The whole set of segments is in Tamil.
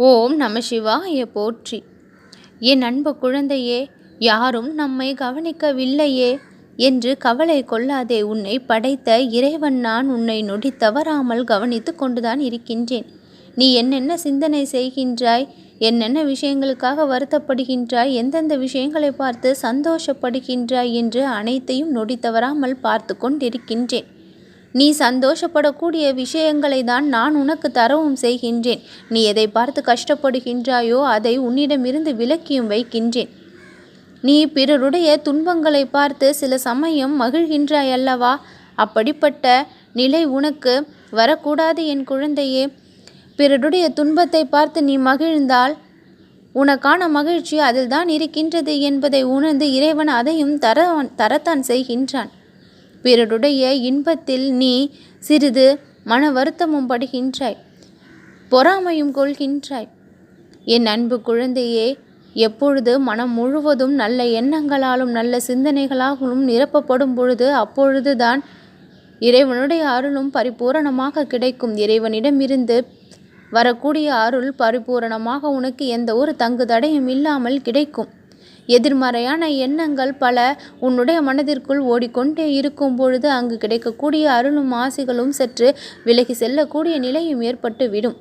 ஓம் நம சிவாய போற்றி. என் அன்பு குழந்தையே, யாரும் நம்மை கவனிக்கவில்லையே என்று கவலை கொள்ளாதே. உன்னை படைத்த இறைவன் நான் உன்னை நொடி தவறாமல் கவனித்து கொண்டுதான் இருக்கின்றேன். நீ என்னென்ன சிந்தனை செய்கின்றாய், என்னென்ன விஷயங்களுக்காக வருத்தப்படுகின்றாய், எந்தெந்த விஷயங்களை பார்த்து சந்தோஷப்படுகின்றாய் என்று அனைத்தையும் நொடி தவறாமல் பார்த்து கொண்டிருக்கின்றேன். நீ சந்தோஷப்படக்கூடிய விஷயங்களை தான் நான் உனக்கு தரவும் செய்கின்றேன். நீ எதை பார்த்து கஷ்டப்படுகின்றாயோ அதை உன்னிடமிருந்து விலக்கியும் வைக்கின்றேன். நீ பிறருடைய துன்பங்களை பார்த்து சில சமயம் மகிழ்கின்றாய் அல்லவா? அப்படிப்பட்ட நிலை உனக்கு வரக்கூடாது என் குழந்தையே. பிறருடைய துன்பத்தை பார்த்து நீ மகிழ்ந்தால் உனக்கான மகிழ்ச்சி அதில் தான் இருக்கின்றது என்பதை உணர்ந்து இறைவன் அதையும் தரத்தான் செய்கின்றான். பிறருடைய இன்பத்தில் நீ சிறிது மன வருத்தமும் படுகின்றாய், பொறாமையும் கொள்கின்றாய். என் அன்பு குழந்தையே, எப்பொழுது மனம் முழுவதும் நல்ல எண்ணங்களாலும் நல்ல சிந்தனைகளாலும் நிரப்பப்படும் பொழுது அப்பொழுதுதான் இறைவனுடைய அருளும் பரிபூரணமாக கிடைக்கும். இறைவனிடமிருந்து வரக்கூடிய அருள் பரிபூரணமாக உனக்கு எந்த ஒரு தங்கு தடையும் இல்லாமல் கிடைக்கும். எதிர்மறையான எண்ணங்கள் பல உன்னுடைய மனதிற்குள் ஓடிக்கொண்டே இருக்கும் பொழுது அங்கு கிடைக்கக்கூடிய அருளும் ஆசிகளும் சற்று விலகி செல்லக்கூடிய நிலையும் ஏற்பட்டு விடும்.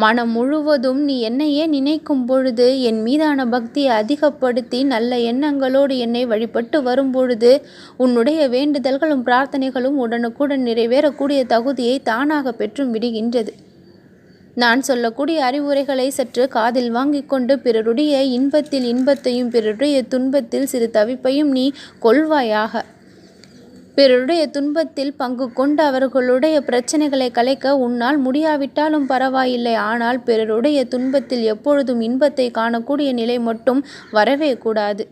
மனம் முழுவதும் நீ என்னையே நினைக்கும் பொழுது, என் மீதான பக்தியை அதிகப்படுத்தி நல்ல எண்ணங்களோடு என்னை வழிபட்டு வரும் பொழுது உன்னுடைய வேண்டுதல்களும் பிரார்த்தனைகளும் உடனுக்குடன் நிறைவேறக்கூடிய தகுதியை தானாக பெற்றும் விடுகின்றது. நான் சொல்லக்கூடிய அறிவுரைகளை சற்று காதில் வாங்கிக் கொண்டு பிறருடைய இன்பத்தில் இன்பத்தையும் பிறருடைய துன்பத்தில் சிறு தவிப்பையும் நீ கொள்வாயாக. பிறருடைய துன்பத்தில் பங்கு கொண்டு அவர்களுடைய பிரச்சனைகளை கலைக்க உன்னால் முடியாவிட்டாலும் பரவாயில்லை. ஆனால் பிறருடைய துன்பத்தில் எப்பொழுதும் இன்பத்தை காணக்கூடிய நிலை மட்டும் வரவே கூடாது.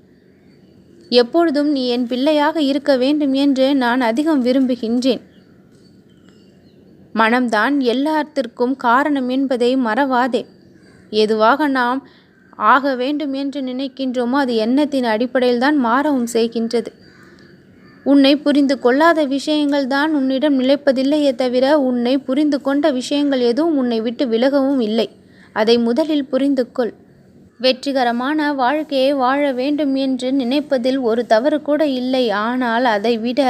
எப்பொழுதும் நீ என் பிள்ளையாக இருக்க வேண்டும் என்று நான் அதிகம் விரும்புகின்றேன். மனம்தான் எல்லாத்திற்கும் காரணம் என்பதை மறவாதே. எதுவாக நாம் ஆக வேண்டும் என்று நினைக்கின்றோமோ அது எண்ணத்தின் அடிப்படையில் தான் மாறவும் செய்கின்றது. உன்னை புரிந்து கொள்ளாத விஷயங்கள் தான் உன்னிடம் நிலைப்பதில்லையே தவிர உன்னை புரிந்து கொண்ட விஷயங்கள் எதுவும் உன்னை விட்டு விலகவும் இல்லை. அதை முதலில் புரிந்து கொள். வெற்றிகரமான வாழ்க்கையை வாழ வேண்டும் என்று நினைப்பதில் ஒரு தவறு கூட இல்லை. ஆனால் அதை விட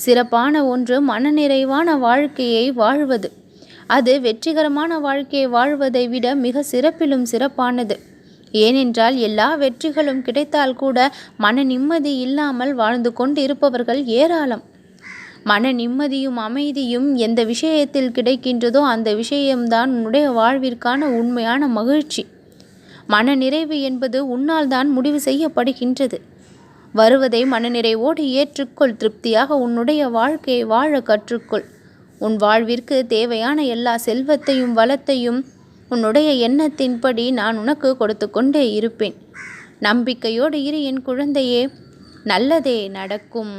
சிறப்பான ஒன்று மனநிறைவான வாழ்க்கையை வாழ்வது. அது வெற்றிகரமான வாழ்க்கையை வாழ்வதை விட மிக சிறப்பிலும் சிறப்பானது. ஏனென்றால் எல்லா வெற்றிகளும் கிடைத்தால் கூட மன நிம்மதி இல்லாமல் வாழ்ந்து கொண்டு இருப்பவர்கள் ஏராளம். மன நிம்மதியும் அமைதியும் எந்த விஷயத்தில் கிடைக்கின்றதோ அந்த விஷயம்தான் உன்னுடைய வாழ்விற்கான உண்மையான மகிழ்ச்சி. மன நிறைவு என்பது உன்னால் தான் முடிவு செய்யப்படுகின்றது. வருவதை மனநிறைவோடு ஏற்றுக்கொள். திருப்தியாக உன்னுடைய வாழ்க்கையை வாழ கற்றுக்கொள். உன் வாழ்விற்கு தேவையான எல்லா செல்வத்தையும் வளத்தையும் உன்னுடைய எண்ணத்தின்படி நான் உனக்கு கொடுத்து கொண்டே இருப்பேன். நம்பிக்கையோடு இரு என் குழந்தையே, நல்லதே நடக்கும்.